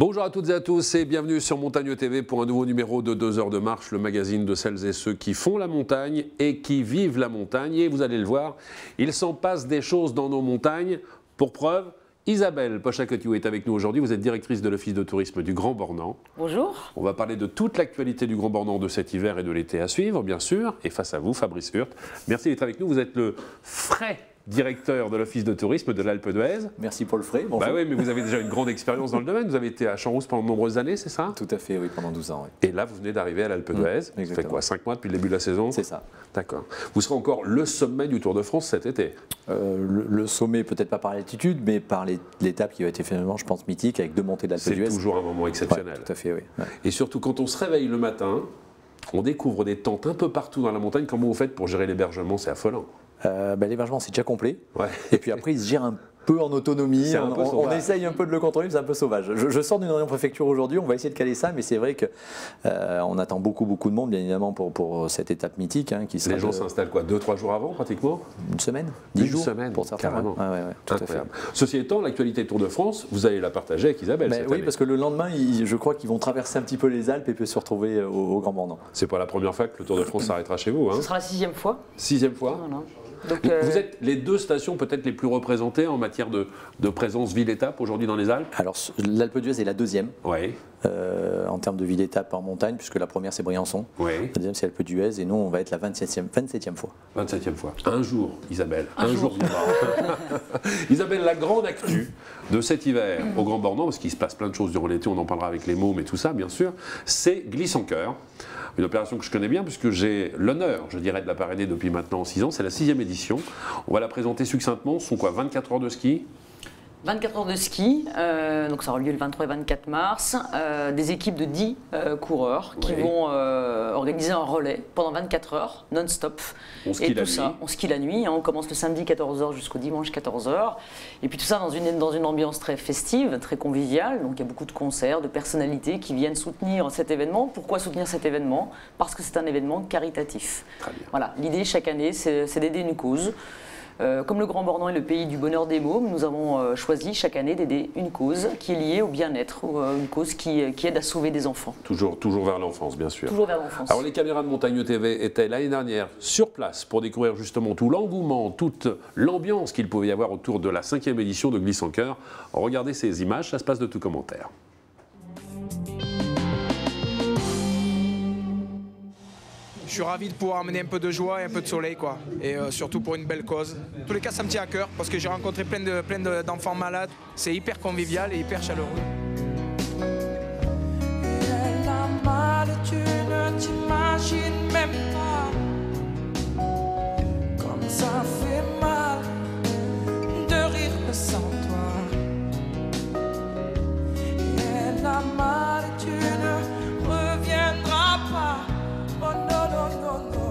Bonjour à toutes et à tous et bienvenue sur Montagne TV pour un nouveau numéro de 2 heures de marche, le magazine de celles et ceux qui font la montagne et qui vivent la montagne. Et vous allez le voir, il s'en passe des choses dans nos montagnes. Pour preuve, Isabelle Pochakotiou est avec nous aujourd'hui. Vous êtes directrice de l'Office de tourisme du Grand Bornand. Bonjour. On va parler de toute l'actualité du Grand Bornand de cet hiver et de l'été à suivre, bien sûr. Et face à vous, Fabrice Hurt. Merci d'être avec nous. Vous êtes le frais directeur de l'Office de tourisme de l'Alpe d'Huez. Merci pour le frais. Bonjour. Bah oui, mais vous avez déjà une grande expérience dans le domaine. Vous avez été à Champs-Rousse pendant de nombreuses années, c'est ça? Tout à fait, oui, pendant 12 ans. Oui. Et là, vous venez d'arriver à l'Alpe d'Huez. Ça fait quoi, 5 mois depuis le début de la saison? C'est ça. D'accord. Vous serez encore le sommet du Tour de France cet été? Le sommet, peut-être pas par l'altitude, mais par l'étape qui va être finalement, je pense, mythique, avec 2 montées de l'Alpe d'Huez. C'est toujours un moment exceptionnel. Ouais, tout à fait, oui. Ouais. Et surtout, quand on se réveille le matin, on découvre des tentes un peu partout dans la montagne. Comment vous faites pour gérer l'hébergement? C'est affolant. L'hébergement, c'est déjà complet. Ouais. Et puis après, il se gère un peu en autonomie. On essaye un peu de le contrôler, mais c'est un peu sauvage. Je sors d'une réunion préfecture aujourd'hui, on va essayer de caler ça, mais c'est vrai qu'on attend beaucoup de monde, bien évidemment, pour cette étape mythique. Qui sera les gens s'installent quoi, 2-3 jours avant, pratiquement? Une semaine, 10 jours. Une semaine, pour certains. carrément. Ouais, tout incroyable. à fait. Ceci étant, l'actualité Tour de France, vous allez la partager avec Isabelle. Oui, parce que le lendemain, je crois qu'ils vont traverser un petit peu les Alpes et peuvent se retrouver au Grand Bornand. C'est pas la première fois que le Tour de France s'arrêtera chez vous. Hein. Ce sera la 6e fois. 6e fois. Voilà. Donc, vous êtes les 2 stations peut-être les plus représentées en matière de présence ville-étape aujourd'hui dans les Alpes? Alors, l'Alpe d'Huez est la 2e. Oui. En termes de ville-étape en montagne, puisque la première c'est Briançon, oui. La deuxième c'est l'Alpe d'Huez, et nous on va être la 27e fois. 27e fois. Un jour, Isabelle. Un jour viendra. Isabelle, la grande actu de cet hiver au Grand Bornand, parce qu'il se passe plein de choses durant l'été, on en parlera avec les mômes et tout ça, bien sûr, c'est Glisse en Cœur. Une opération que je connais bien puisque j'ai l'honneur, je dirais, de la parrainer depuis maintenant 6 ans. C'est la 6e édition. On va la présenter succinctement. Ce sont quoi, 24 heures de ski? 24 heures de ski, donc ça aura lieu le 23 et 24 mars. Des équipes de 10 coureurs qui vont organiser un relais pendant 24 heures, non-stop. On skie la nuit. On skie la nuit. On commence le samedi 14h jusqu'au dimanche 14h. Et puis tout ça dans une ambiance très festive, très conviviale. Donc il y a beaucoup de concerts, de personnalités qui viennent soutenir cet événement. Pourquoi soutenir cet événement? Parce que c'est un événement caritatif. Très bien. Voilà, l'idée chaque année, c'est d'aider une cause. Comme le Grand Bornand est le pays du bonheur des mômes, nous avons choisi chaque année d'aider une cause qui est liée au bien-être, une cause qui aide à sauver des enfants. Toujours vers l'enfance, bien sûr. Toujours vers l'enfance. Alors les caméras de Montagne TV étaient l'année dernière sur place pour découvrir justement tout l'engouement, toute l'ambiance qu'il pouvait y avoir autour de la 5e édition de Glisse en Cœur. Regardez ces images, ça se passe de tout commentaire. Je suis ravi de pouvoir amener un peu de joie et un peu de soleil, quoi. Et surtout pour une belle cause. En tous les cas, ça me tient à cœur parce que j'ai rencontré plein d'enfants malades. C'est hyper convivial et hyper chaleureux. Et la mal, tu ne t'imagines même pas comme ça fait mal de rire sans toi. Et la mal, tu ne reviendras pas. Oh non, non, non, non.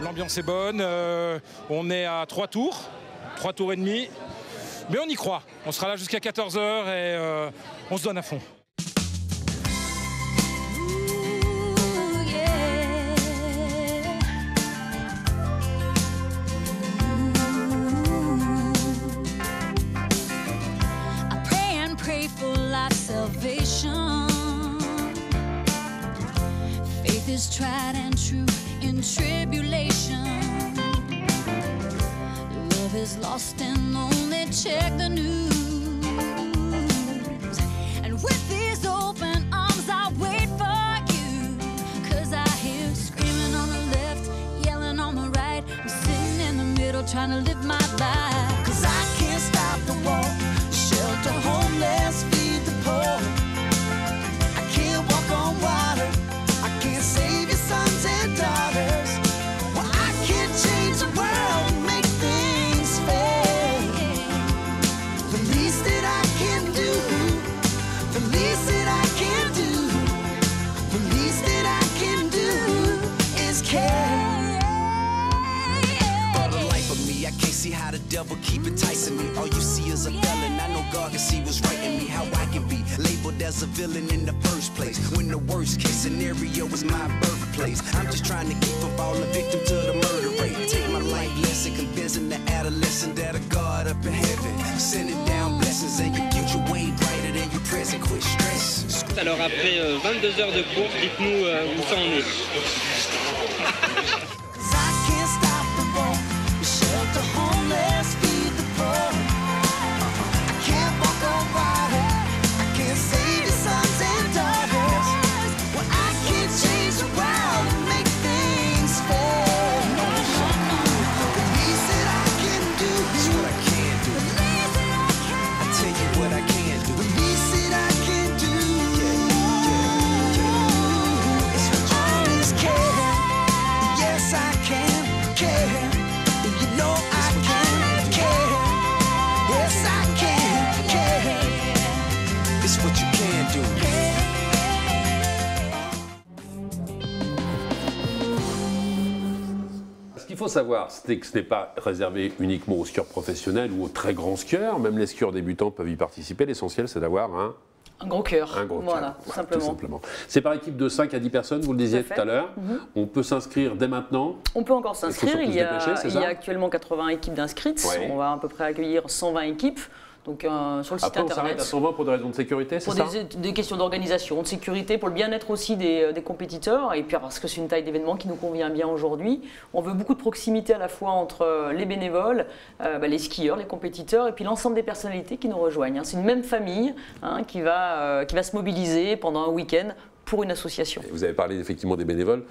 L'ambiance est bonne, on est à 3 tours et demi, mais on y croit. On sera là jusqu'à 14h et on se donne à fond. Faith is tried and true in tribulation. Love is lost and only check the news. And with these open arms I wait for you, 'cause I hear screaming on the left, yelling on the right. I'm sitting in the middle trying to live my life. 'Cause I can't stop the war, shelter homeless, feed the poor. I can't walk on water, I can't ever keep enticing me. All you see is a felon. I know God can see what's right in me. How I can be labeled as a villain in the first place, when the worst case scenario was my birthplace. I'm just trying to keep from falling victim to the murder rate. Take my life lesson, convincing the adolescent that a God up in heaven sending down blessings, and your future way brighter than your present. Quit stress. Alors après 22 heures de course, dites-nous où ça en est. Ce qu'il faut savoir, c'est que ce n'est pas réservé uniquement aux skieurs professionnels ou aux très grands skieurs. Même les skieurs débutants peuvent y participer. L'essentiel, c'est d'avoir un gros cœur. Un gros voilà, cœur, tout simplement. C'est par équipe de 5 à 10 personnes, vous le disiez tout à l'heure. On peut s'inscrire dès maintenant. On peut encore s'inscrire. Il y a actuellement 80 équipes d'inscrites. Ouais. On va à peu près accueillir 120 équipes. Donc sur le site Après, on internet. s'arrête à 120 pour des raisons de sécurité, c'est ça? Pour des questions d'organisation, de sécurité, pour le bien-être aussi des compétiteurs, et puis parce que c'est une taille d'événement qui nous convient bien aujourd'hui. On veut beaucoup de proximité à la fois entre les bénévoles, les skieurs, les compétiteurs, et puis l'ensemble des personnalités qui nous rejoignent. C'est une même famille qui va se mobiliser pendant un week-end pour une association. Et vous avez parlé effectivement des bénévoles.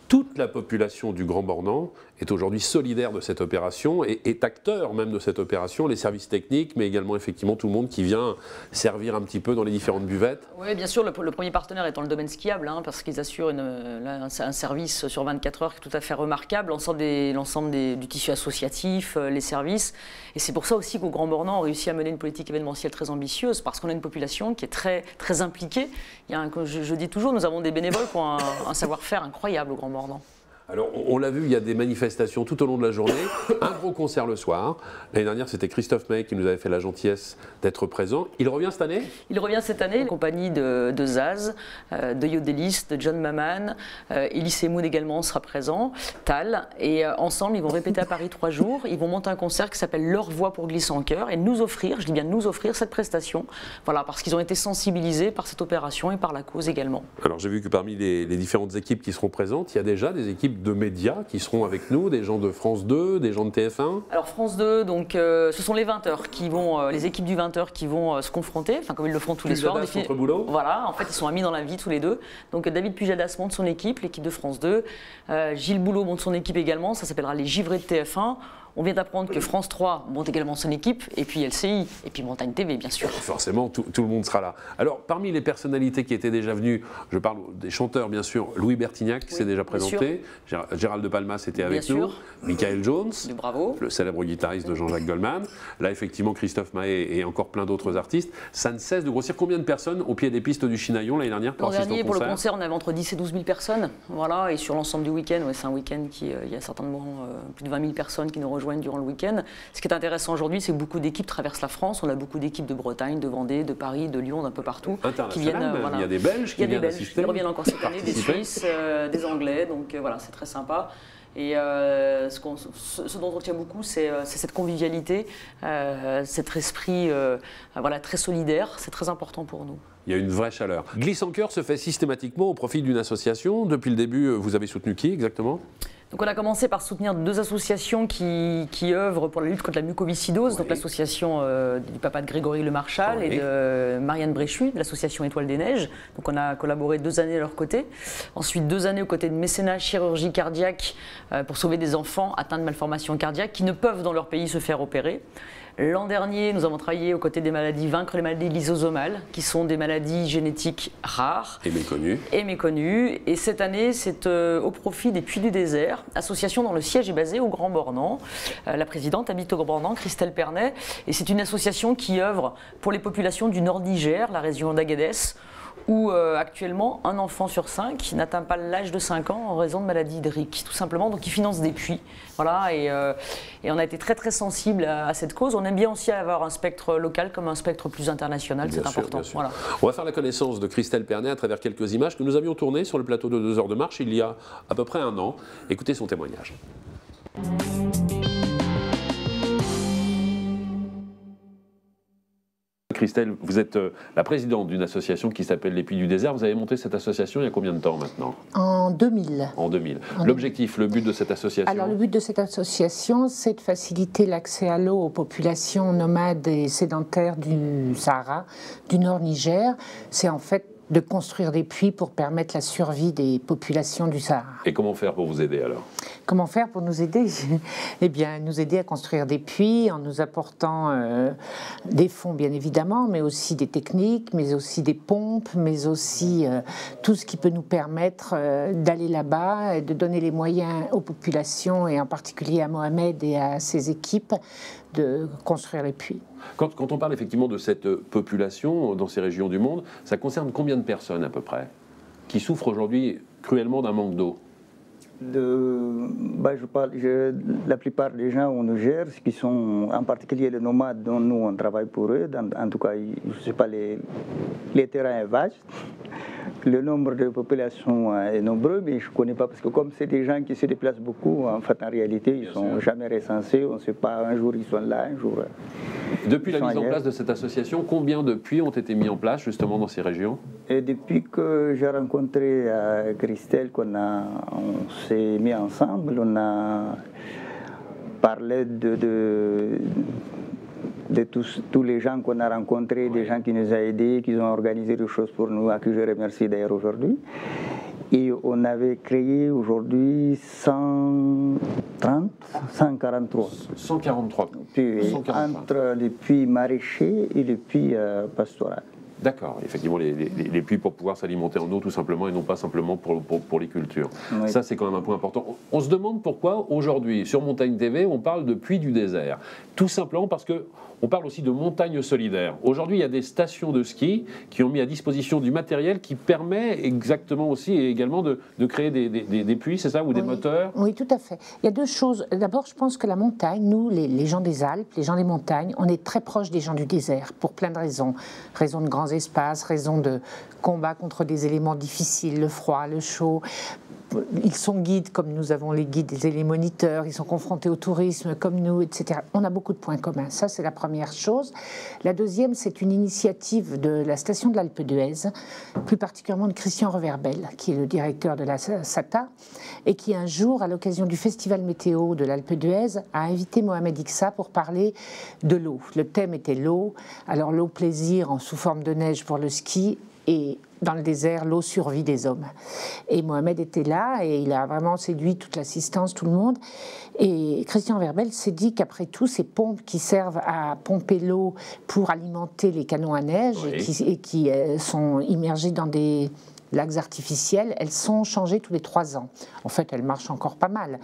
Toute la population du Grand Bornand est aujourd'hui solidaire de cette opération et est acteur même de cette opération, les services techniques, mais également effectivement tout le monde qui vient servir un petit peu dans les différentes buvettes. Oui, bien sûr, le premier partenaire étant le domaine skiable, parce qu'ils assurent un service sur 24 heures qui est tout à fait remarquable, l'ensemble du tissu associatif, les services. Et c'est pour ça aussi qu'au Grand Bornand, on réussit à mener une politique événementielle très ambitieuse, parce qu'on a une population qui est très, très impliquée. Je dis toujours, nous avons des bénévoles qui ont un savoir-faire incroyable au Grand Bornand. Alors, on l'a vu, il y a des manifestations tout au long de la journée, un gros concert le soir. L'année dernière, c'était Christophe Maé qui nous avait fait la gentillesse d'être présent. Il revient cette année? Il revient cette année, en compagnie de Zaz, de Yodelis, de John Maman, Elise Moon également sera présent, Tal, et ensemble, ils vont répéter à Paris 3 jours. Ils vont monter un concert qui s'appelle Leur Voix pour glisser en chœur et nous offrir, je dis bien nous offrir, cette prestation. Voilà, parce qu'ils ont été sensibilisés par cette opération et par la cause également. Alors, j'ai vu que parmi les différentes équipes qui seront présentes, il y a déjà des équipes de médias qui seront avec nous, des gens de France 2, des gens de TF1. Alors France 2, donc ce sont les 20h qui vont, les équipes du 20h qui vont se confronter, comme ils le font tous les soirs. Contre Boulot. Voilà, en fait ils sont amis dans la vie tous les deux. Donc David Pujadas monte son équipe, l'équipe de France 2. Gilles Boulot monte son équipe également, ça s'appellera les Givrés de TF1. On vient d'apprendre que France 3 monte également son équipe, et puis LCI, et puis Montagne TV, bien sûr. Forcément, tout le monde sera là. Alors, parmi les personnalités qui étaient déjà venues, je parle des chanteurs, bien sûr, Louis Bertignac qui s'est déjà présenté, Gérald de Palmas était avec nous, Michael Jones, le célèbre guitariste de Jean-Jacques Goldman, là, effectivement, Christophe Maé et encore plein d'autres artistes. Ça ne cesse de grossir. Combien de personnes au pied des pistes du Chinaillon l'année dernière pour assister au concert? Pour le concert, on avait entre 10 et 12 000 personnes, voilà, et sur l'ensemble du week-end, c'est un week-end qui, il y a certainement plus de 20 000 personnes qui nous rejoignent durant le week-end. Ce qui est intéressant aujourd'hui, c'est que beaucoup d'équipes traversent la France. On a beaucoup d'équipes de Bretagne, de Vendée, de Paris, de Lyon, d'un peu partout. Qui viennent, il y a des Belges qui viennent assister. Ils reviennent encore cette année, des Suisses, des Anglais. Donc voilà, c'est très sympa. Et ce dont on tient beaucoup, c'est cette convivialité, cet esprit très solidaire. C'est très important pour nous. Il y a une vraie chaleur. Glisse en chœur se fait systématiquement au profit d'une association. Depuis le début, vous avez soutenu qui exactement? Donc on a commencé par soutenir 2 associations qui œuvrent pour la lutte contre la mucoviscidose, donc l'association du papa de Grégory Le Marchal et de Marianne Bréchu, l'association Étoile des Neiges. Donc on a collaboré 2 années à leur côté. Ensuite 2 années aux côtés de mécénat chirurgie cardiaque pour sauver des enfants atteints de malformations cardiaques qui ne peuvent dans leur pays se faire opérer. L'an dernier, nous avons travaillé aux côtés des maladies, vaincre les maladies lysosomales, qui sont des maladies génétiques rares. Et méconnues. Et cette année, c'est au profit des Puits du Désert, association dont le siège est basé au Grand Bornand. La présidente habite au Grand Bornand, Christelle Pernet. Et c'est une association qui œuvre pour les populations du Nord Niger, la région d'Agadez, où actuellement un enfant sur 5 n'atteint pas l'âge de 5 ans en raison de maladies hydriques, tout simplement. Donc ils financent des puits. Voilà, et on a été très très sensible à cette cause. On aime bien aussi avoir un spectre local comme un spectre plus international, c'est important. Voilà. On va faire la connaissance de Christelle Pernet à travers quelques images que nous avions tournées sur le plateau de 2 heures de marche il y a à peu près 1 an. Écoutez son témoignage. Christelle, vous êtes la présidente d'une association qui s'appelle Les Puits du Désert. Vous avez monté cette association il y a combien de temps maintenant? En 2000. En 2000. L'objectif, le but de cette association? Alors le but de cette association, c'est de faciliter l'accès à l'eau aux populations nomades et sédentaires du Sahara, du Nord Niger. C'est en fait de construire des puits pour permettre la survie des populations du Sahara. Et comment faire pour vous aider alors? Comment faire pour nous aider? Eh bien, nous aider à construire des puits en nous apportant des fonds, bien évidemment, mais aussi des techniques, mais aussi des pompes, mais aussi tout ce qui peut nous permettre d'aller là-bas et de donner les moyens aux populations, et en particulier à Mohamed et à ses équipes, de construire les puits. Quand on parle effectivement de cette population dans ces régions du monde, ça concerne combien de personnes à peu près qui souffrent aujourd'hui cruellement d'un manque d'eau? La plupart des gens au Niger, qui sont en particulier les nomades dont nous on travaille pour eux, en tout cas, je sais pas, les terrains est vaste. Le nombre de populations est nombreux, mais je ne connais pas, parce que comme c'est des gens qui se déplacent beaucoup, en fait, en réalité, ils ne sont jamais recensés. On ne sait pas, un jour ils sont là, un jour... Depuis la mise en place de cette association, combien de puits ont été mis en place justement dans ces régions? Et depuis que j'ai rencontré Christelle, on s'est mis ensemble, on a parlé de tous les gens qu'on a rencontrés, des gens qui nous ont aidés, qui ont organisé des choses pour nous, à qui je remercie d'ailleurs aujourd'hui. Et on avait créé aujourd'hui 143. 143. Puis, entre les puits maraîchers et les puits pastoraux. D'accord, effectivement, les puits pour pouvoir s'alimenter en eau tout simplement et non pas simplement pour les cultures. Oui. Ça, c'est quand même un point important. On se demande pourquoi aujourd'hui, sur Montagne TV, on parle de puits du désert. Tout simplement parce que on parle aussi de montagne solidaire. Aujourd'hui, il y a des stations de ski qui ont mis à disposition du matériel qui permet exactement aussi et également de créer des puits, c'est ça, ou des moteurs? Oui, tout à fait. Il y a 2 choses. D'abord, je pense que la montagne, nous, les gens des Alpes, les gens des montagnes, on est très proches des gens du désert pour plein de raisons. Raison de grands espaces, raison de combat contre des éléments difficiles, le froid, le chaud. Ils sont guides comme nous avons les guides et les moniteurs, ils sont confrontés au tourisme comme nous, etc. On a beaucoup de points communs, ça c'est la première chose. La deuxième, c'est une initiative de la station de l'Alpe d'Huez, plus particulièrement de Christian Reverbel, qui est le directeur de la SATA, et qui un jour, à l'occasion du festival météo de l'Alpe d'Huez, a invité Mohamed Iqsa pour parler de l'eau. Le thème était l'eau, alors l'eau plaisir en sous forme de neige pour le ski, et dans le désert, l'eau survie des hommes. Et Mohamed était là et il a vraiment séduit toute l'assistance, tout le monde. Et Christian Verbel s'est dit qu'après tout, ces pompes qui servent à pomper l'eau pour alimenter les canons à neige et qui sont immergés dans des lacs artificiels, elles sont changées tous les 3 ans. En fait, elles marchent encore pas mal.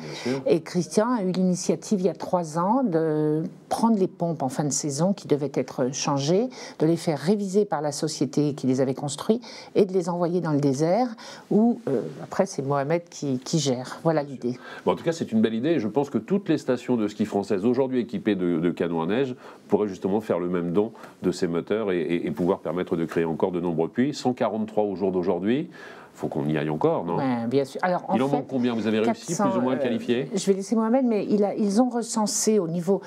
Et Christian a eu l'initiative il y a 3 ans de prendre les pompes en fin de saison qui devaient être changées, de les faire réviser par la société qui les avait construites et de les envoyer dans le désert où, après, c'est Mohamed qui gère. Voilà l'idée. Bon, en tout cas, c'est une belle idée. Je pense que toutes les stations de ski françaises aujourd'hui équipées de canons à neige pourraient justement faire le même don de ces moteurs et pouvoir permettre de créer encore de nombreux puits. 143 au jour d'aujourd'hui. Il faut qu'on y aille encore, non? Ouais, bien sûr. Alors, il en manque combien? Vous avez réussi 400, plus ou moins à le qualifier? Je vais laisser Mohamed, mais ils ont recensé au niveau...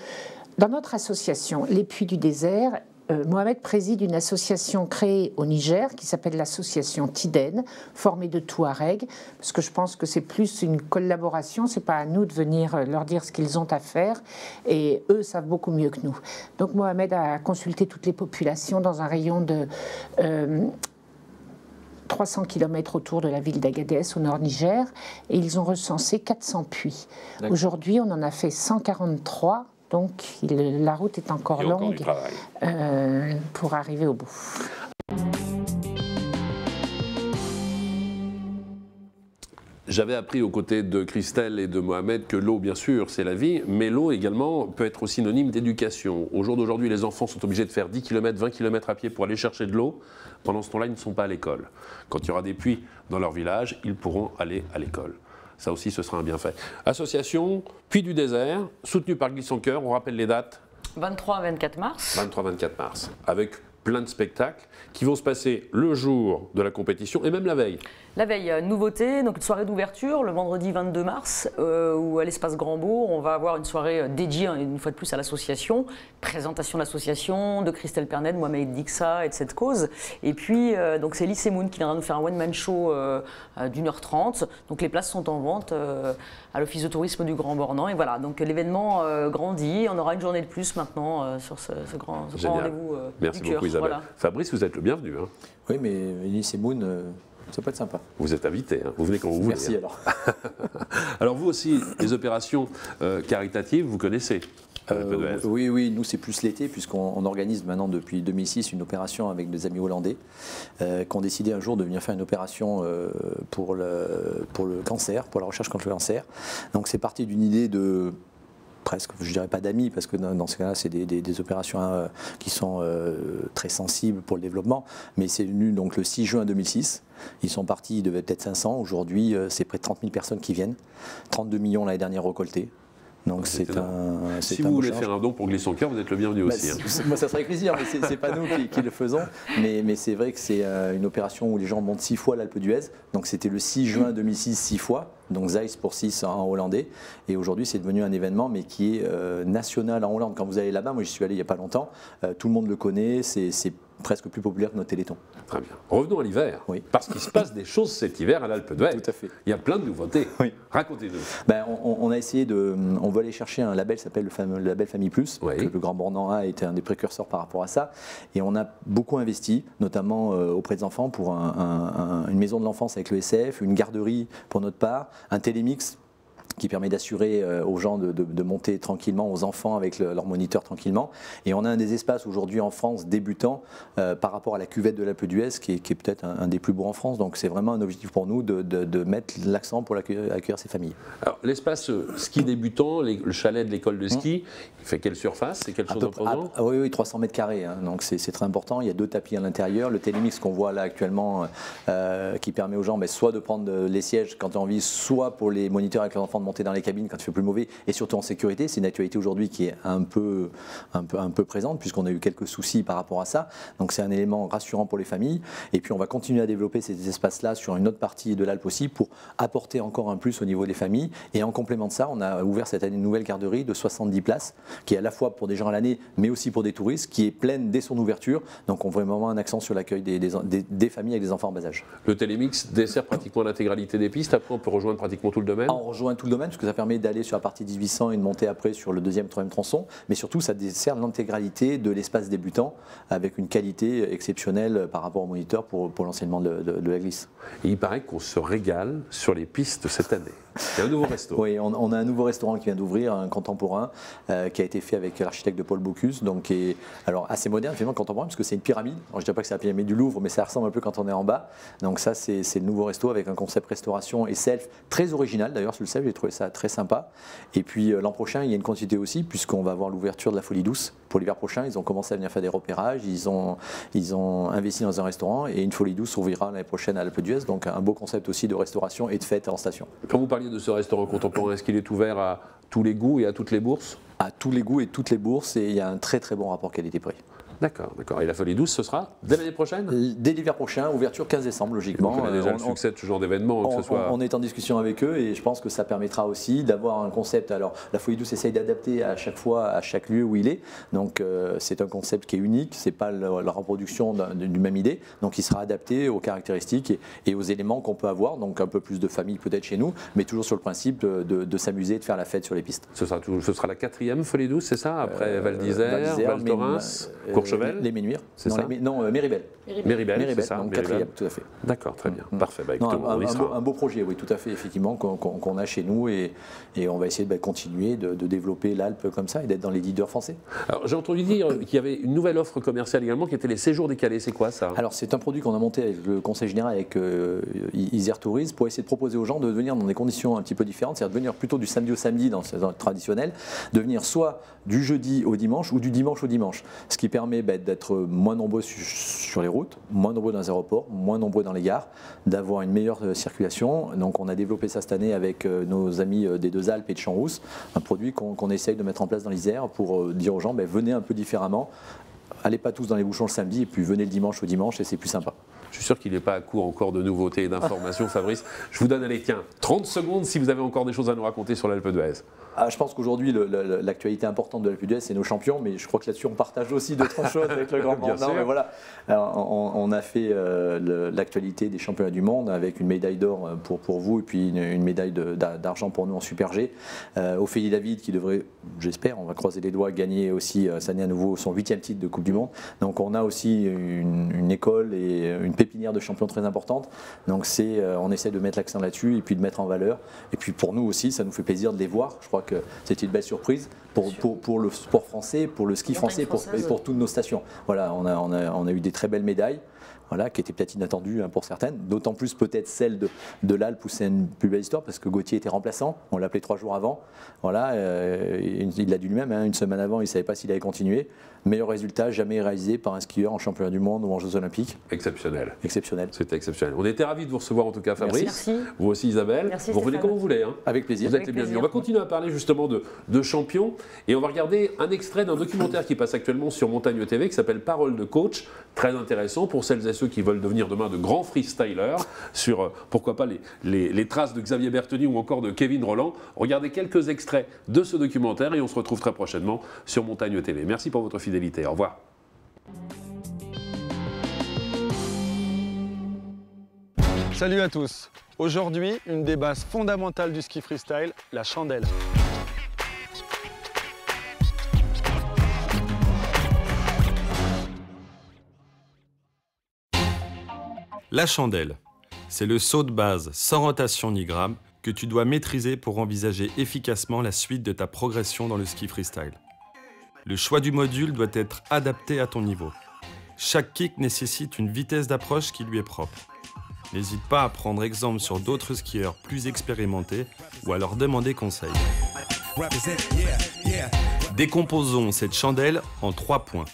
Dans notre association, les Puits du désert, Mohamed préside une association créée au Niger qui s'appelle l'association Tiden, formée de Touaregs, parce que je pense que c'est plus une collaboration, c'est pas à nous de venir leur dire ce qu'ils ont à faire, et eux savent beaucoup mieux que nous. Donc Mohamed a consulté toutes les populations dans un rayon de 300 km autour de la ville d'Agadez, au nord Niger, et ils ont recensé 400 puits. Aujourd'hui, on en a fait 143, donc la route est encore longue pour arriver au bout. J'avais appris aux côtés de Christelle et de Mohamed que l'eau, bien sûr, c'est la vie, mais l'eau également peut être synonyme d'éducation. Au jour d'aujourd'hui, les enfants sont obligés de faire 10 km, 20 km à pied pour aller chercher de l'eau. Pendant ce temps-là, ils ne sont pas à l'école. Quand il y aura des puits dans leur village, ils pourront aller à l'école. Ça aussi, ce sera un bienfait. Association Puits du désert, soutenue par Glisse en Cœur. On rappelle les dates. 23-24 mars. 23-24 mars, avec plein de spectacles qui vont se passer le jour de la compétition et même la veille. La veille, nouveauté, donc une soirée d'ouverture le vendredi 22 mars où à l'espace Grand-Bourg, on va avoir une soirée dédiée une fois de plus à l'association, présentation de l'association, de Christelle Pernet, de Mohamed Dixa et de cette cause. Et puis donc c'est Lise Moon qui viendra nous faire un one-man show d'1h30. Donc les places sont en vente à l'office de tourisme du Grand Bornand. Et voilà, donc l'événement grandit. On aura une journée de plus maintenant sur ce grand rendez-vous Merci du cœur. beaucoup Isabelle. Voilà. Fabrice, vous êtes le bienvenu. Hein. Oui, mais Lise Moon, ça peut être sympa. Vous êtes invité, hein. Vous venez quand vous voulez. Merci hein. alors. Alors vous aussi, les opérations caritatives, vous connaissez Oui, nous c'est plus l'été puisqu'on organise maintenant depuis 2006 une opération avec des amis hollandais qui ont décidé un jour de venir faire une opération pour le cancer, pour la recherche contre le cancer. Donc c'est parti d'une idée de presque, je dirais pas d'amis, parce que dans ce cas-là, c'est des opérations qui sont très sensibles pour le développement, mais c'est venu donc le 6 juin 2006. Ils sont partis, ils devaient peut-être 500. Aujourd'hui, c'est près de 30 000 personnes qui viennent. 32 millions l'année dernière récoltés. Donc c'est un. Si vous voulez faire un don pour Glisse en Cœur, vous êtes le bienvenu aussi. Hein. Moi, ça serait avec plaisir, mais c'est pas nous qui le faisons. Mais c'est vrai que c'est une opération où les gens montent 6 fois l'Alpe d'Huez. Donc c'était le 6 juin 2006, 6 fois. Donc Zeiss pour 6 en hollandais. Et aujourd'hui, c'est devenu un événement, mais qui est national en Hollande. Quand vous allez là-bas, moi j'y suis allé il n'y a pas longtemps, tout le monde le connaît, c'est presque plus populaire que nos télétons. Très bien. Revenons à l'hiver, oui. Parce qu'il se passe des choses cet hiver à l'Alpe d'Huez. Tout à fait. Il y a plein de nouveautés. Oui. Racontez-nous. On a essayé on veut aller chercher un label qui s'appelle le label Famille Plus, oui. que le Grand Bornand a été un des précurseurs par rapport à ça. Et on a beaucoup investi, notamment auprès des enfants, pour une maison de l'enfance avec le SF, une garderie pour notre part, un télémix qui permet d'assurer aux gens de monter tranquillement, aux enfants avec leur moniteur tranquillement. Et on a un des espaces aujourd'hui en France débutant par rapport à la cuvette de l'Alpe d'Huez qui est peut-être un des plus beaux en France. Donc c'est vraiment un objectif pour nous de mettre l'accent pour accueillir ces familles. Alors l'espace ski débutant, le chalet de l'école de ski, il fait quelle surface? C'est quelque chose d'imposant? Oui, 300 mètres carrés. Hein. Donc c'est très important. Il y a 2 tapis à l'intérieur. Le télémix qu'on voit là actuellement qui permet aux gens soit de prendre les sièges quand tu as envie, soit pour les moniteurs avec les enfants de monter dans les cabines quand il fait plus mauvais, et surtout en sécurité. C'est une actualité aujourd'hui qui est un peu présente puisqu'on a eu quelques soucis par rapport à ça. Donc c'est un élément rassurant pour les familles. Et puis on va continuer à développer ces espaces-là sur une autre partie de l'Alpe aussi pour apporter encore un plus au niveau des familles. Et en complément de ça, on a ouvert cette année une nouvelle garderie de 70 places qui est à la fois pour des gens à l'année mais aussi pour des touristes, qui est pleine dès son ouverture. Donc on voit vraiment un accent sur l'accueil des familles avec des enfants en bas âge. Le télémix dessert pratiquement l'intégralité des pistes. Après on peut rejoindre pratiquement tout le domaine. On rejoint tout le domaine parce que ça permet d'aller sur la partie 1800 et de monter après sur le 2e, 3e tronçon, mais surtout ça dessert l'intégralité de l'espace débutant avec une qualité exceptionnelle par rapport au moniteur pour l'enseignement de la glisse. Et il paraît qu'on se régale sur les pistes cette année. Il y a un nouveau resto. Oui, on a un nouveau restaurant qui vient d'ouvrir, un contemporain, qui a été fait avec l'architecte de Paul Bocuse, donc qui est alors assez moderne, finalement contemporain, parce que c'est une pyramide. Alors, je ne dirais pas que c'est la pyramide du Louvre, mais ça ressemble un peu quand on est en bas. Donc ça, c'est le nouveau resto avec un concept restauration et self très original. D'ailleurs, sur le self, j'ai trouvé ça très sympa. Et puis l'an prochain, il y a une quantité aussi, puisqu'on va avoir l'ouverture de la Folie Douce. Pour l'hiver prochain, ils ont commencé à venir faire des repérages, ils ont investi dans un restaurant, et une Folie Douce ouvrira l'année prochaine à l'Alpe d'Huez. Donc un beau concept aussi de restauration et de fête en station. Quand vous parliez de ce restaurant contemporain, est-ce qu'il est ouvert à tous les goûts et à toutes les bourses? À tous les goûts et toutes les bourses, et il y a un très très bon rapport qualité-prix. D'accord. Et la Folie Douce, ce sera dès l'année prochaine? Dès l'hiver prochain, ouverture 15 décembre, logiquement. On a déjà le succès de ce genre d'événement. On est en discussion avec eux et je pense que ça permettra aussi d'avoir un concept. Alors, la Folie Douce essaye d'adapter à chaque fois, à chaque lieu où il est. Donc, c'est un concept qui est unique, c'est pas la reproduction d'une même idée. Donc, il sera adapté aux caractéristiques et aux éléments qu'on peut avoir. Donc, un peu plus de famille peut-être chez nous, mais toujours sur le principe de s'amuser, de faire la fête sur les pistes. Ce sera la 4e Folie Douce, c'est ça? Après Val d'Isère, Val Thorens, Courchevel. Les Ménuires. C'est ça? Non, Méribel. Méribel, c'est ça. Donc 4e, tout à fait. D'accord, très bien. Parfait. Bah, écoutez, un beau projet, oui, tout à fait, effectivement, qu'on a chez nous et on va essayer de continuer de développer l'Alpe comme ça et d'être dans les leaders français. Alors, j'ai entendu dire qu'il y avait une nouvelle offre commerciale également qui était les séjours décalés. C'est quoi ça? Alors, c'est un produit qu'on a monté avec le conseil général, avec Isère Tourisme, pour essayer de proposer aux gens de venir dans des conditions un petit peu différentes, c'est-à-dire de venir plutôt du samedi au samedi dans le traditionnel, de venir soit du jeudi au dimanche ou du dimanche au dimanche, ce qui permet d'être moins nombreux sur les routes, moins nombreux dans les aéroports, moins nombreux dans les gares, d'avoir une meilleure circulation. Donc on a développé ça cette année avec nos amis des Deux Alpes et de Champs-Rousse, un produit qu'on essaye de mettre en place dans l'Isère pour dire aux gens venez un peu différemment, allez pas tous dans les bouchons le samedi et puis venez le dimanche au dimanche et c'est plus sympa. Je suis sûr qu'il n'est pas à court encore de nouveautés et d'informations, Fabrice. Je vous donne, allez, tiens, 30 secondes si vous avez encore des choses à nous raconter sur l'Alpe d'Huez. Je pense qu'aujourd'hui, l'actualité importante de l'Alpe d'Huez, c'est nos champions, mais je crois que là-dessus, on partage aussi d'autres choses avec le Grand Bornand. Mais voilà, on a fait l'actualité des championnats du monde avec une médaille d'or pour vous et puis une médaille d'argent pour nous en Super G. Ophélie David, qui devrait, j'espère, on va croiser les doigts, gagner aussi cette année à nouveau son 8e titre de Coupe du Monde. Donc on a aussi une école et une pépinière de champions très importante. Donc on essaie de mettre l'accent là-dessus et puis de mettre en valeur. Et puis pour nous aussi, ça nous fait plaisir de les voir. Je crois que c'était une belle surprise pour le sport français, pour le ski français et pour toutes nos stations. Voilà, on a eu des très belles médailles. Voilà, qui était peut-être inattendue pour certaines, d'autant plus peut-être celle de l'Alpe où c'est une plus belle histoire parce que Gauthier était remplaçant, on l'appelait 3 jours avant, voilà, il l'a dit lui-même, une semaine avant il ne savait pas s'il allait continuer. Meilleur résultat jamais réalisé par un skieur en championnat du monde ou en Jeux Olympiques. Exceptionnel. Exceptionnel. C'était exceptionnel. On était ravis de vous recevoir en tout cas, Fabrice. Merci. Vous aussi, Isabelle. Merci, vous revenez quand vous voulez. Avec plaisir. Vous êtes les bienvenus. On va continuer à parler justement de champions et on va regarder un extrait d'un documentaire qui passe actuellement sur Montagne TV qui s'appelle Parole de coach. Très intéressant pour celles et ceux qui veulent devenir demain de grands freestylers sur, pourquoi pas, les traces de Xavier Bertoni ou encore de Kevin Roland. Regardez quelques extraits de ce documentaire et on se retrouve très prochainement sur Montagne TV. Merci pour votre fidélité. Au revoir. Salut à tous. Aujourd'hui, une des bases fondamentales du ski freestyle, la chandelle. La chandelle, c'est le saut de base sans rotation ni gramme que tu dois maîtriser pour envisager efficacement la suite de ta progression dans le ski freestyle. Le choix du module doit être adapté à ton niveau. Chaque kick nécessite une vitesse d'approche qui lui est propre. N'hésite pas à prendre exemple sur d'autres skieurs plus expérimentés ou à leur demander conseil. Décomposons cette chandelle en 3 points.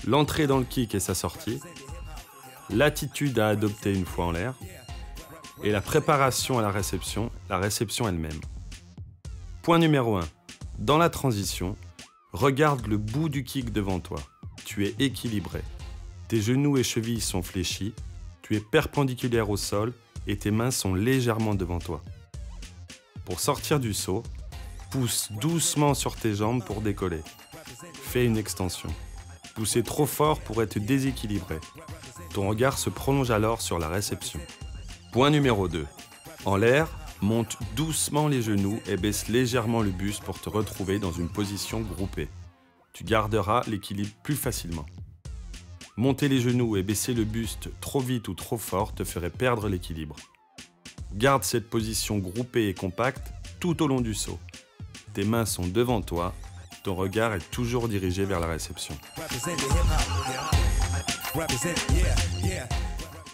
L'entrée dans le kick et sa sortie, l'attitude à adopter une fois en l'air, et la préparation à la réception elle-même. Point numéro 1. Dans la transition, regarde le bout du kick devant toi. Tu es équilibré. Tes genoux et chevilles sont fléchis, tu es perpendiculaire au sol et tes mains sont légèrement devant toi. Pour sortir du saut, pousse doucement sur tes jambes pour décoller. Fais une extension. Pousser trop fort pourrait te déséquilibrer. Ton regard se prolonge alors sur la réception. Point numéro 2. En l'air, monte doucement les genoux et baisse légèrement le buste pour te retrouver dans une position groupée. Tu garderas l'équilibre plus facilement. Monter les genoux et baisser le buste trop vite ou trop fort te ferait perdre l'équilibre. Garde cette position groupée et compacte tout au long du saut. Tes mains sont devant toi, ton regard est toujours dirigé vers la réception.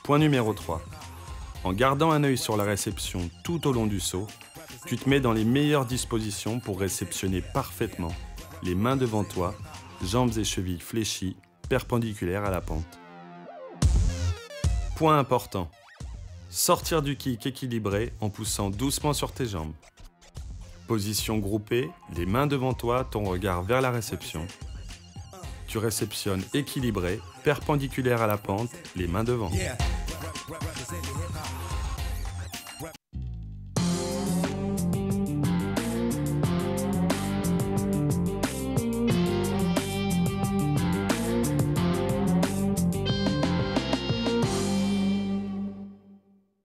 Point numéro 3. En gardant un œil sur la réception tout au long du saut, tu te mets dans les meilleures dispositions pour réceptionner parfaitement, les mains devant toi, jambes et chevilles fléchies, perpendiculaires à la pente. Point important. Sortir du kick équilibré en poussant doucement sur tes jambes. Position groupée, les mains devant toi, ton regard vers la réception. Tu réceptionnes équilibré, perpendiculaire à la pente, les mains devant.